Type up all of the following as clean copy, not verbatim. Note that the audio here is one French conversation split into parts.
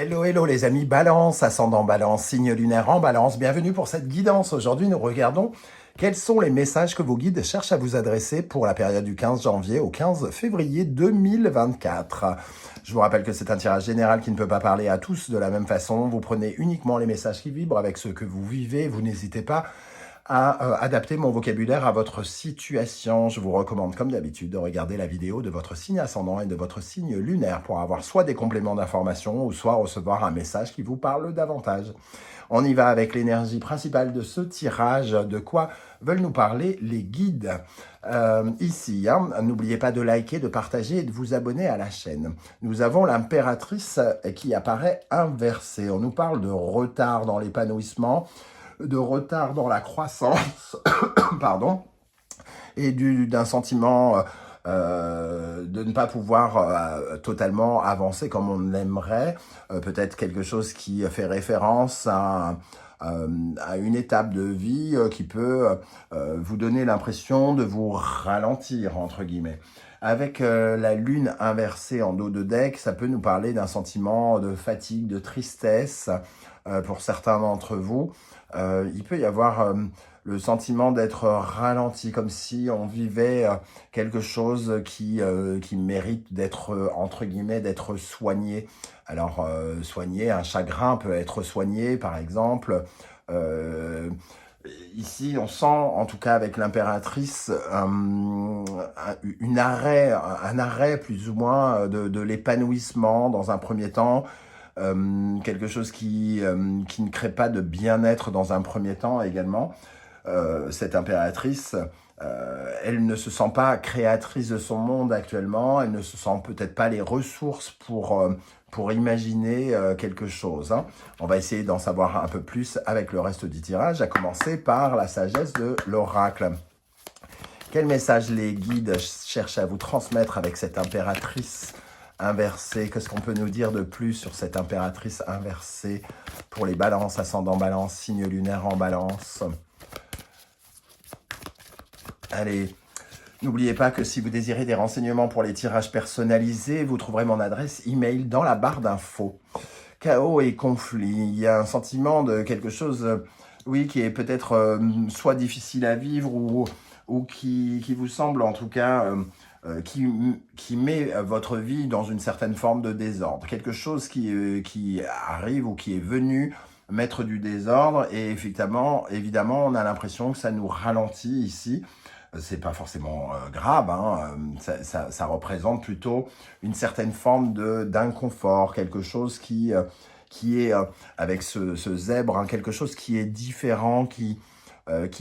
Hello, hello les amis, Balance, ascendant Balance, signe lunaire en Balance. Bienvenue pour cette guidance. Aujourd'hui, nous regardons quels sont les messages que vos guides cherchent à vous adresser pour la période du 15 janvier au 15 février 2024. Je vous rappelle que c'est un tirage général qui ne peut pas parler à tous de la même façon. Vous prenez uniquement les messages qui vibrent avec ceux que vous vivez. Vous n'hésitez pas à adapter mon vocabulaire à votre situation. Je vous recommande, comme d'habitude, de regarder la vidéo de votre signe ascendant et de votre signe lunaire pour avoir soit des compléments d'information ou soit recevoir un message qui vous parle davantage. On y va avec l'énergie principale de ce tirage. De quoi veulent nous parler les guides ici, n'oubliez pas de liker, de partager et de vous abonner à la chaîne. Nous avons l'impératrice qui apparaît inversée. On nous parle de retard dans l'épanouissement, de retard dans la croissance, pardon, et d'un sentiment de ne pas pouvoir totalement avancer comme on l'aimerait, peut-être quelque chose qui fait référence à une étape de vie qui peut vous donner l'impression de vous ralentir, entre guillemets. Avec la lune inversée en dos de deck, ça peut nous parler d'un sentiment de fatigue, de tristesse pour certains d'entre vous. Il peut y avoir le sentiment d'être ralenti, comme si on vivait quelque chose qui mérite d'être, entre guillemets, d'être soigné. Alors, soigné, un chagrin peut être soigné, par exemple. Ici, on sent, en tout cas avec l'impératrice, un arrêt plus ou moins de l'épanouissement dans un premier temps, quelque chose qui ne crée pas de bien-être dans un premier temps également. Cette impératrice, elle ne se sent pas créatrice de son monde actuellement, elle ne se sent peut-être pas les ressources pour imaginer quelque chose. On va essayer d'en savoir un peu plus avec le reste du tirage, à commencer par la sagesse de l'oracle. Quel message les guides cherchent à vous transmettre avec cette impératrice inversée? Qu'est-ce qu'on peut nous dire de plus sur cette impératrice inversée pour les balances, ascendant balance, signe lunaire en balance? Allez, n'oubliez pas que si vous désirez des renseignements pour les tirages personnalisés, vous trouverez mon adresse email dans la barre d'infos. Chaos et conflit, il y a un sentiment de quelque chose, oui, qui est peut-être soit difficile à vivre ou qui vous semble en tout cas, qui met votre vie dans une certaine forme de désordre. Quelque chose qui arrive ou qui est venu mettre du désordre et évidemment, on a l'impression que ça nous ralentit ici. C'est pas forcément grave, ça représente plutôt une certaine forme d'inconfort, quelque chose qui est, avec ce zèbre, quelque chose qui est différent, qui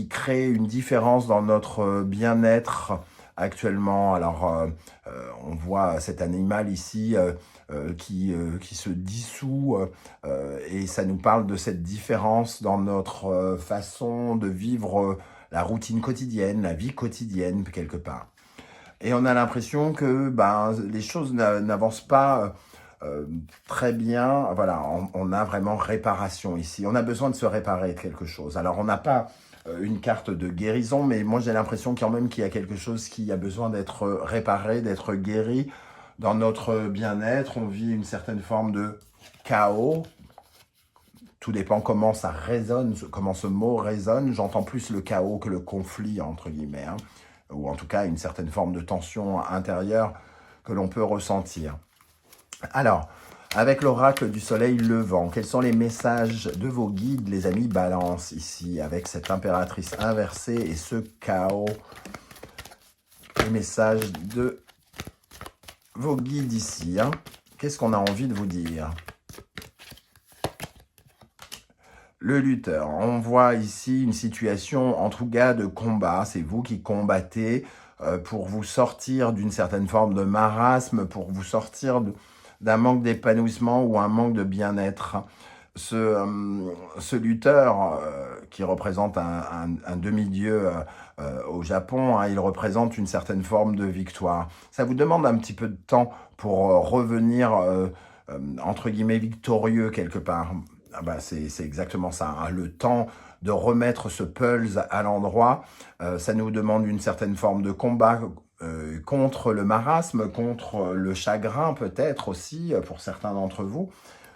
crée une différence dans notre bien-être actuellement. Alors, on voit cet animal ici qui se dissout et ça nous parle de cette différence dans notre façon de vivre la routine quotidienne, la vie quotidienne, quelque part. Et on a l'impression que les choses n'avancent pas très bien. Voilà, on a vraiment réparation ici. On a besoin de se réparer de quelque chose. Alors, on n'a pas une carte de guérison, mais moi, j'ai l'impression quand même qu'il y a quelque chose qui a besoin d'être réparé, d'être guéri. Dans notre bien-être, on vit une certaine forme de chaos. Tout dépend comment ça résonne, comment ce mot résonne. J'entends plus le chaos que le conflit, entre guillemets, ou en tout cas une certaine forme de tension intérieure que l'on peut ressentir. Alors, avec l'oracle du soleil levant, quels sont les messages de vos guides, les amis Balance, ici, avec cette impératrice inversée et ce chaos? Les messages de vos guides ici, qu'est-ce qu'on a envie de vous dire? Le lutteur, on voit ici une situation en tout cas de combat, c'est vous qui combattez pour vous sortir d'une certaine forme de marasme, pour vous sortir d'un manque d'épanouissement ou un manque de bien-être. Ce lutteur qui représente un demi-dieu au Japon, il représente une certaine forme de victoire. Ça vous demande un petit peu de temps pour revenir entre guillemets victorieux quelque part. C'est exactement ça, le temps de remettre ce pulse à l'endroit. Ça nous demande une certaine forme de combat contre le marasme, contre le chagrin peut-être aussi pour certains d'entre vous,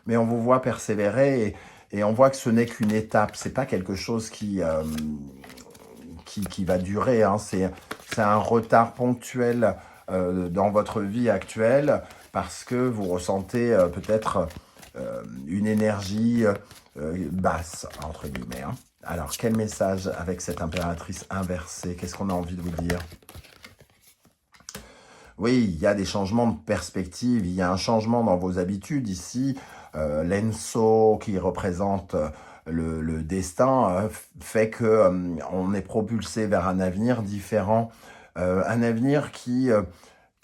mais on vous voit persévérer et on voit que ce n'est qu'une étape. C'est pas quelque chose qui va durer, hein. C'est un retard ponctuel dans votre vie actuelle parce que vous ressentez peut-être une énergie basse, entre guillemets, hein. Alors, quel message avec cette impératrice inversée? Qu'est-ce qu'on a envie de vous dire? Oui, il y a des changements de perspective, il y a un changement dans vos habitudes ici. L'Enso qui représente le destin fait que on est propulsé vers un avenir différent, un avenir qui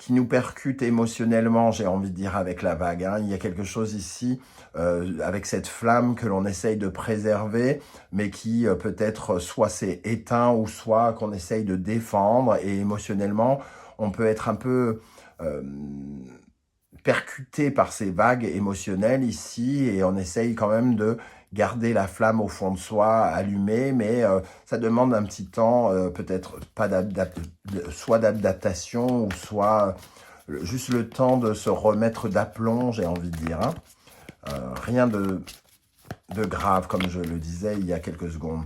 nous percute émotionnellement, j'ai envie de dire, avec la vague, hein. Il y a quelque chose ici, avec cette flamme que l'on essaye de préserver, mais qui peut-être soit s'est éteint, ou soit qu'on essaye de défendre, et émotionnellement, on peut être un peu percuté par ces vagues émotionnelles ici, et on essaye quand même de garder la flamme au fond de soi allumée, mais ça demande un petit temps, peut-être pas soit d'adaptation, ou soit juste le temps de se remettre d'aplomb, j'ai envie de dire, hein. Rien de grave, comme je le disais il y a quelques secondes.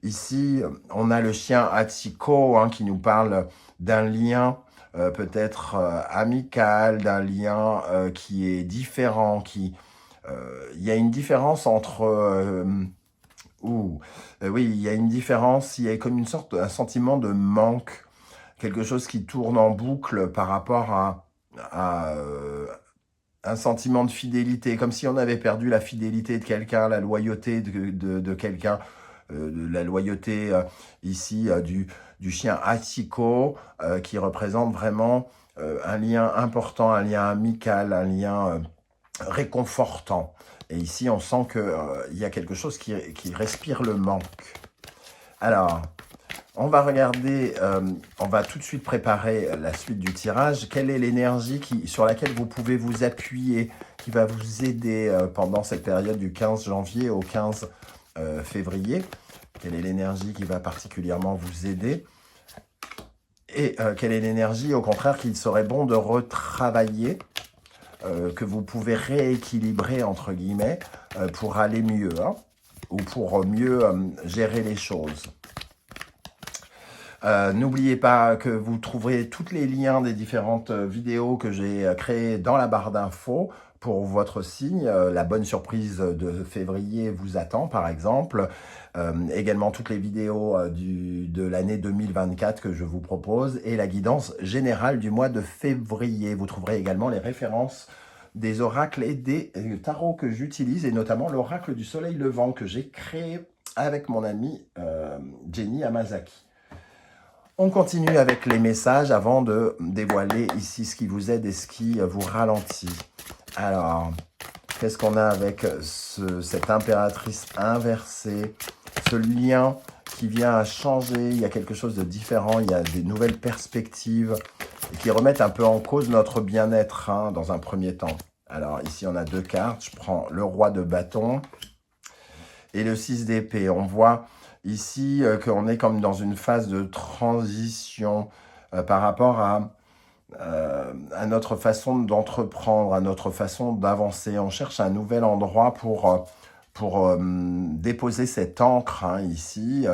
Ici, on a le chien Hachiko, hein, qui nous parle d'un lien peut-être amical, d'un lien qui est différent, il y a une différence entre... oui, il y a une différence, il y a comme une sorte, un sentiment de manque, quelque chose qui tourne en boucle par rapport à un sentiment de fidélité, comme si on avait perdu la fidélité de quelqu'un, la loyauté de quelqu'un, la loyauté ici du chien Hachiko, qui représente vraiment un lien important, un lien amical, un lien réconfortant. Et ici, on sent qu'il y a quelque chose qui respire le manque. Alors, on va regarder, on va tout de suite préparer la suite du tirage. Quelle est l'énergie sur laquelle vous pouvez vous appuyer, qui va vous aider pendant cette période du 15 janvier au 15 février? Quelle est l'énergie qui va particulièrement vous aider? Et quelle est l'énergie, au contraire, qu'il serait bon de retravailler, que vous pouvez rééquilibrer, entre guillemets, pour aller mieux, hein, ou pour mieux gérer les choses? N'oubliez pas que vous trouverez tous les liens des différentes vidéos que j'ai créées dans la barre d'infos pour votre signe. La bonne surprise de février vous attend, par exemple. Également toutes les vidéos de l'année 2024 que je vous propose, et la guidance générale du mois de février. Vous trouverez également les références des oracles et des tarots que j'utilise, et notamment l'oracle du soleil levant que j'ai créé avec mon amie Jenny Amazaki. On continue avec les messages avant de dévoiler ici ce qui vous aide et ce qui vous ralentit. Alors, qu'est-ce qu'on a avec cette impératrice inversée, ce lien qui vient à changer? Il y a quelque chose de différent, il y a des nouvelles perspectives qui remettent un peu en cause notre bien-être, hein, dans un premier temps. Alors ici, on a deux cartes. Je prends le roi de bâton et le 6 d'épée. On voit ici qu'on est comme dans une phase de transition par rapport à notre façon d'entreprendre, à notre façon d'avancer. On cherche un nouvel endroit pour déposer cette encre, hein, ici.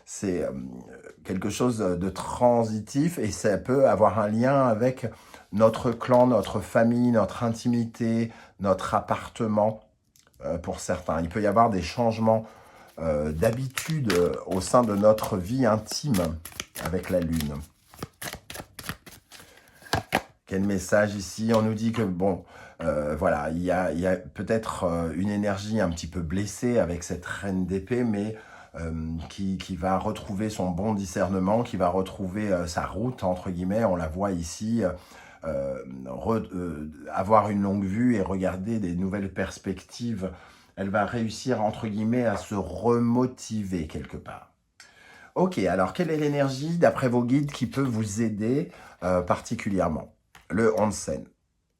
C'est quelque chose de transitif, et ça peut avoir un lien avec notre clan, notre famille, notre intimité, notre appartement pour certains. Il peut y avoir des changements d'habitude au sein de notre vie intime avec la lune. Quel message ici? On nous dit que, bon, voilà, il y a peut-être une énergie un petit peu blessée avec cette reine d'épée, mais qui va retrouver son bon discernement, qui va retrouver sa route, entre guillemets. On la voit ici, avoir une longue vue et regarder des nouvelles perspectives. Elle va réussir, entre guillemets, à se remotiver quelque part. Ok, alors quelle est l'énergie, d'après vos guides, qui peut vous aider particulièrement? Le onsen.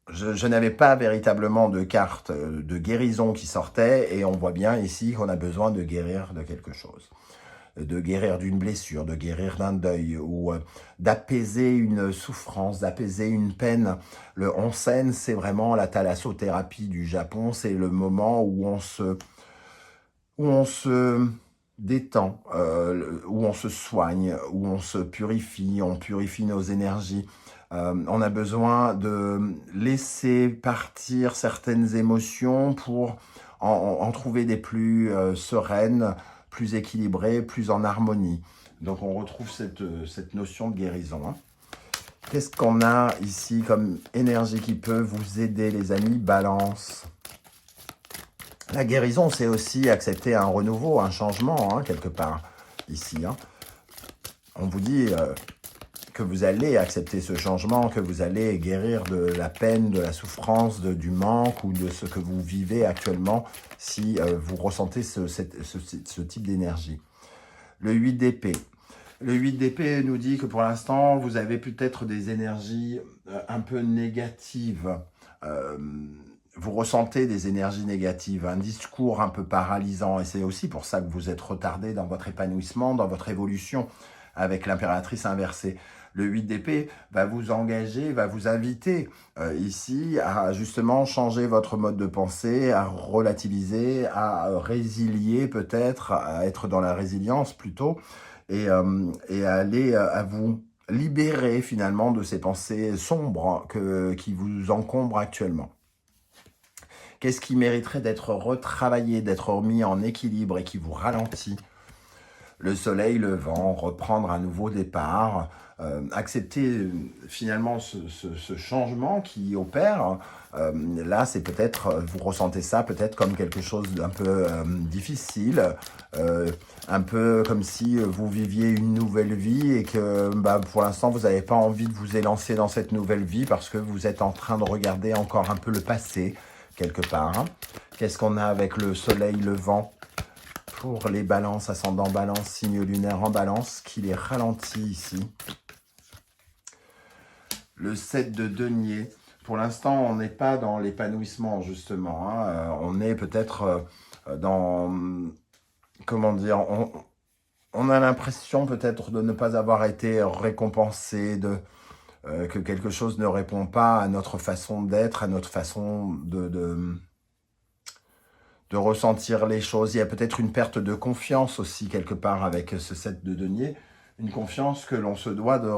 Je n'avais pas véritablement de carte de guérison qui sortait, et on voit bien ici qu'on a besoin de guérir de quelque chose. de guérir d'une blessure, de guérir d'un deuil, ou d'apaiser une souffrance, d'apaiser une peine. Le onsen, c'est vraiment la thalassothérapie du Japon, c'est le moment où on se détend, où on se soigne, où on se purifie, on purifie nos énergies. On a besoin de laisser partir certaines émotions pour en trouver des plus sereines, plus équilibrées, plus en harmonie. Donc on retrouve cette notion de guérison, hein. Qu'est-ce qu'on a ici comme énergie qui peut vous aider, les amis? Balance. La guérison, c'est aussi accepter un renouveau, un changement, hein, quelque part, ici, hein. On vous dit que vous allez accepter ce changement, que vous allez guérir de la peine, de la souffrance, du manque ou de ce que vous vivez actuellement si vous ressentez ce type d'énergie. Le 8 d'épée. Le 8 d'épée nous dit que pour l'instant, vous avez peut-être des énergies un peu négatives. Vous ressentez des énergies négatives, un discours un peu paralysant. Et c'est aussi pour ça que vous êtes retardé dans votre épanouissement, dans votre évolution avec l'impératrice inversée. Le 8 d'épée va vous engager, va vous inviter ici à justement changer votre mode de pensée, à relativiser, à résilier peut-être, à être dans la résilience plutôt, et à aller à vous libérer finalement de ces pensées sombres qui vous encombrent actuellement. Qu'est-ce qui mériterait d'être retravaillé, d'être remis en équilibre et qui vous ralentit? Le soleil levant, reprendre un nouveau départ, accepter finalement ce changement qui opère. Là, c'est peut-être, vous ressentez ça peut-être comme quelque chose d'un peu difficile, un peu comme si vous viviez une nouvelle vie et que pour l'instant, vous n'avez pas envie de vous élancer dans cette nouvelle vie parce que vous êtes en train de regarder encore un peu le passé, quelque part, hein. Qu'est-ce qu'on a avec le soleil levant pour les balances, ascendant balance, signe lunaire en balance, qui les ralentit ici? Le 7 de denier. Pour l'instant, on n'est pas dans l'épanouissement, justement, hein. On est peut-être dans... Comment dire, on a l'impression peut-être de ne pas avoir été récompensé, que quelque chose ne répond pas à notre façon d'être, à notre façon de ressentir les choses. Il y a peut-être une perte de confiance aussi quelque part avec ce 7 de denier, une confiance que l'on se doit de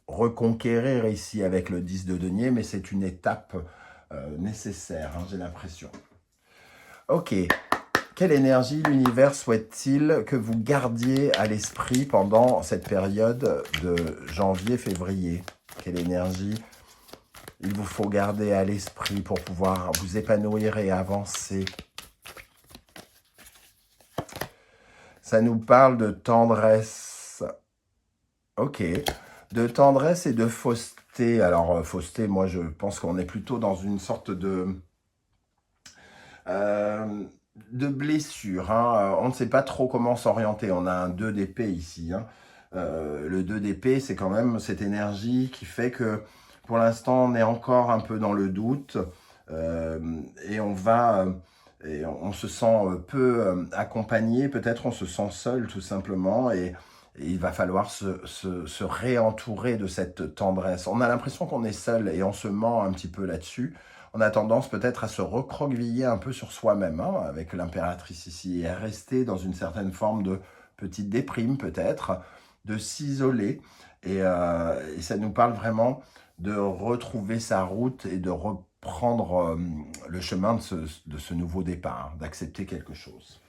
reconquérir ici avec le 10 de denier, mais c'est une étape nécessaire, hein, j'ai l'impression. Ok, quelle énergie l'univers souhaite-t-il que vous gardiez à l'esprit pendant cette période de janvier-février? Quelle énergie il vous faut garder à l'esprit pour pouvoir vous épanouir et avancer? Ça nous parle de tendresse. Ok. De tendresse et de fausseté. Alors, fausseté, moi, je pense qu'on est plutôt dans une sorte de blessure, hein. On ne sait pas trop comment s'orienter. On a un 2 d'épée ici, hein. Le 2 d'épée, c'est quand même cette énergie qui fait que, pour l'instant, on est encore un peu dans le doute. Et on se sent peu accompagné, peut-être on se sent seul tout simplement, et il va falloir se réentourer de cette tendresse. On a l'impression qu'on est seul et on se ment un petit peu là-dessus. On a tendance peut-être à se recroqueviller un peu sur soi-même, hein, avec l'impératrice ici, et à rester dans une certaine forme de petite déprime peut-être, de s'isoler, et ça nous parle vraiment de retrouver sa route et de reprendre le chemin de ce nouveau départ, d'accepter quelque chose.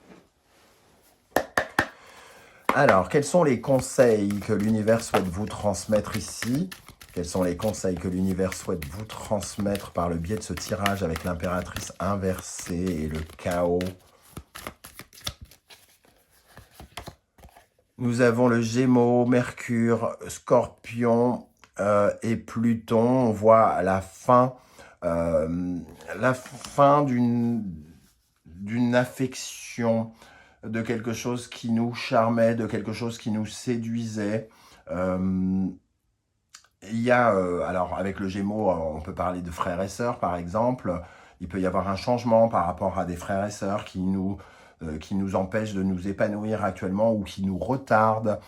Alors, quels sont les conseils que l'univers souhaite vous transmettre ici? Quels sont les conseils que l'univers souhaite vous transmettre par le biais de ce tirage avec l'impératrice inversée et le chaos? Nous avons le Gémeaux, Mercure, Scorpion et Pluton. On voit la fin d'une affection, de quelque chose qui nous charmait, de quelque chose qui nous séduisait. Il y a, alors avec le Gémeaux, on peut parler de frères et sœurs par exemple. Il peut y avoir un changement par rapport à des frères et sœurs qui nous qui nous empêchent de nous épanouir actuellement ou qui nous retardent.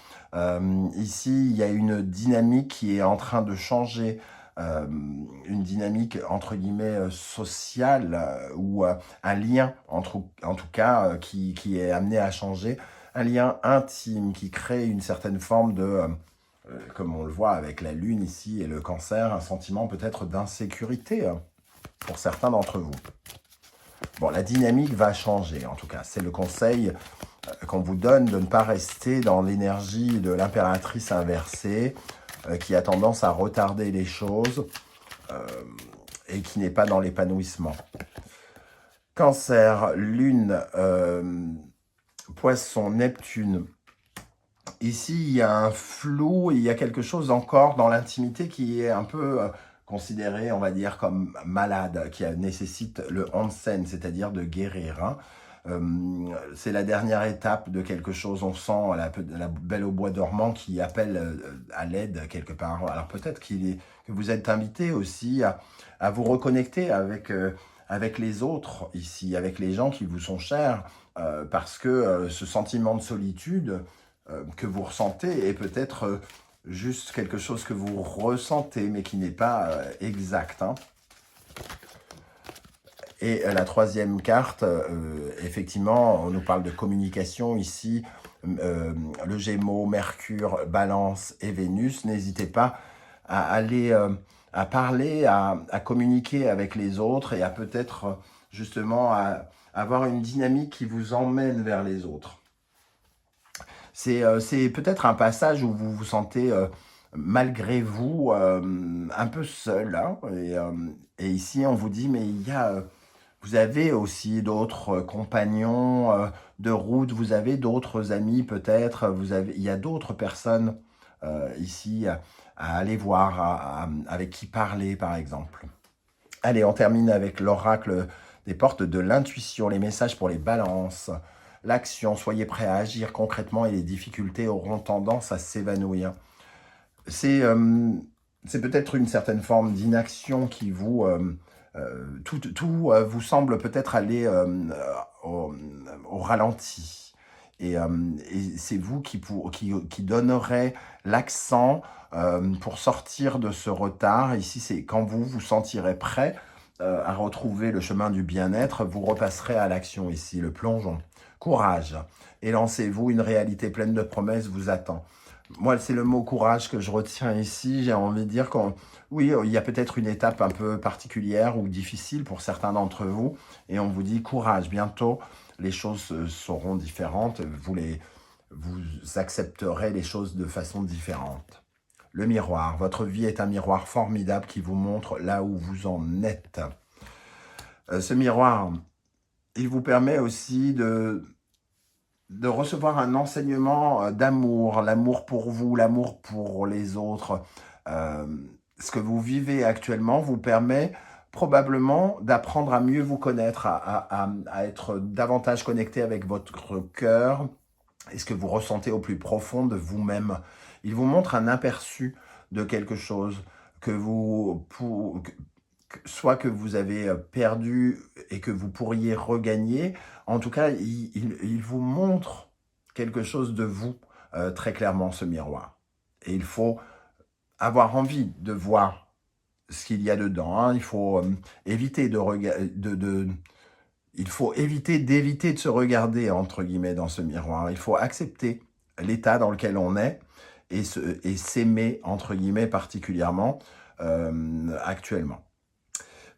Ici, il y a une dynamique qui est en train de changer, une dynamique entre guillemets sociale ou un lien en tout cas qui est amené à changer, un lien intime qui crée une certaine forme de, comme on le voit avec la lune ici et le cancer, un sentiment peut-être d'insécurité pour certains d'entre vous. Bon, la dynamique va changer, en tout cas. C'est le conseil qu'on vous donne de ne pas rester dans l'énergie de l'impératrice inversée qui a tendance à retarder les choses et qui n'est pas dans l'épanouissement. Cancer, Lune, Poisson, Neptune. Ici, il y a un flou, il y a quelque chose encore dans l'intimité qui est un peu considéré, on va dire, comme malade, qui nécessite le onsen, c'est-à-dire de guérir. Hein. C'est la dernière étape de quelque chose, on sent la belle au bois dormant qui appelle à l'aide quelque part. Alors peut-être que vous êtes invité aussi à vous reconnecter avec les autres ici, avec les gens qui vous sont chers, parce que ce sentiment de solitude que vous ressentez est peut-être juste quelque chose que vous ressentez, mais qui n'est pas exact. Hein. Et la troisième carte, effectivement, on nous parle de communication ici, le Gémeaux, Mercure, Balance et Vénus. N'hésitez pas à aller, à parler, à communiquer avec les autres et à peut-être justement à avoir une dynamique qui vous emmène vers les autres. C'est peut-être un passage où vous vous sentez, malgré vous, un peu seul. Hein, et ici, on vous dit, mais vous avez aussi d'autres compagnons de route, vous avez d'autres amis peut-être, il y a d'autres personnes ici à aller voir, avec qui parler par exemple. Allez, on termine avec l'oracle des portes de l'intuition, les messages pour les balances. L'action, soyez prêts à agir concrètement et les difficultés auront tendance à s'évanouir. C'est peut-être une certaine forme d'inaction qui vous... tout vous semble peut-être aller au ralenti. Et c'est vous qui donnerez l'accent pour sortir de ce retard. Ici, c'est quand vous vous sentirez prêt à retrouver le chemin du bien-être, vous repasserez à l'action ici, le plongeon. Courage, et lancez-vous, une réalité pleine de promesses vous attend. Moi, c'est le mot courage que je retiens ici. J'ai envie de dire oui, il y a peut-être une étape un peu particulière ou difficile pour certains d'entre vous. Et on vous dit courage, bientôt les choses seront différentes. Vous accepterez les choses de façon différente. Le miroir, votre vie est un miroir formidable qui vous montre là où vous en êtes. Ce miroir, il vous permet aussi de recevoir un enseignement d'amour, l'amour pour vous, l'amour pour les autres. Ce que vous vivez actuellement vous permet probablement d'apprendre à mieux vous connaître, à être davantage connecté avec votre cœur et ce que vous ressentez au plus profond de vous-même. Il vous montre un aperçu de quelque chose soit que vous avez perdu et que vous pourriez regagner. En tout cas, il vous montre quelque chose de vous, très clairement, ce miroir. Et il faut avoir envie de voir ce qu'il y a dedans. Hein. Il faut éviter d'éviter de se regarder, entre guillemets, dans ce miroir. Il faut accepter l'état dans lequel on est et s'aimer, entre guillemets, particulièrement actuellement.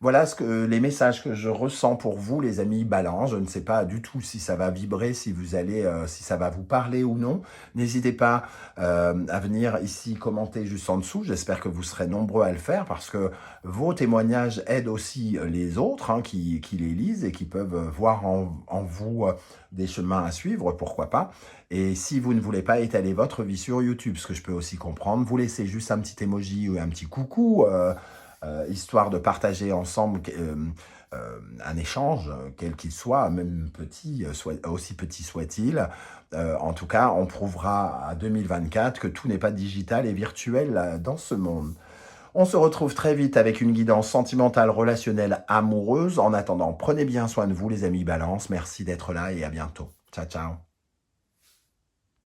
Voilà les messages que je ressens pour vous, les amis Balance. Je ne sais pas du tout si ça va vibrer, si ça va vous parler ou non. N'hésitez pas à venir ici commenter juste en dessous. J'espère que vous serez nombreux à le faire parce que vos témoignages aident aussi les autres hein, qui les lisent et qui peuvent voir en vous des chemins à suivre, pourquoi pas. Et si vous ne voulez pas étaler votre vie sur YouTube, ce que je peux aussi comprendre, vous laissez juste un petit emoji ou un petit coucou histoire de partager ensemble un échange, quel qu'il soit, même petit, aussi petit soit-il. En tout cas, on prouvera à 2024 que tout n'est pas digital et virtuel dans ce monde. On se retrouve très vite avec une guidance sentimentale, relationnelle, amoureuse. En attendant, prenez bien soin de vous les amis Balance. Merci d'être là et à bientôt. Ciao, ciao.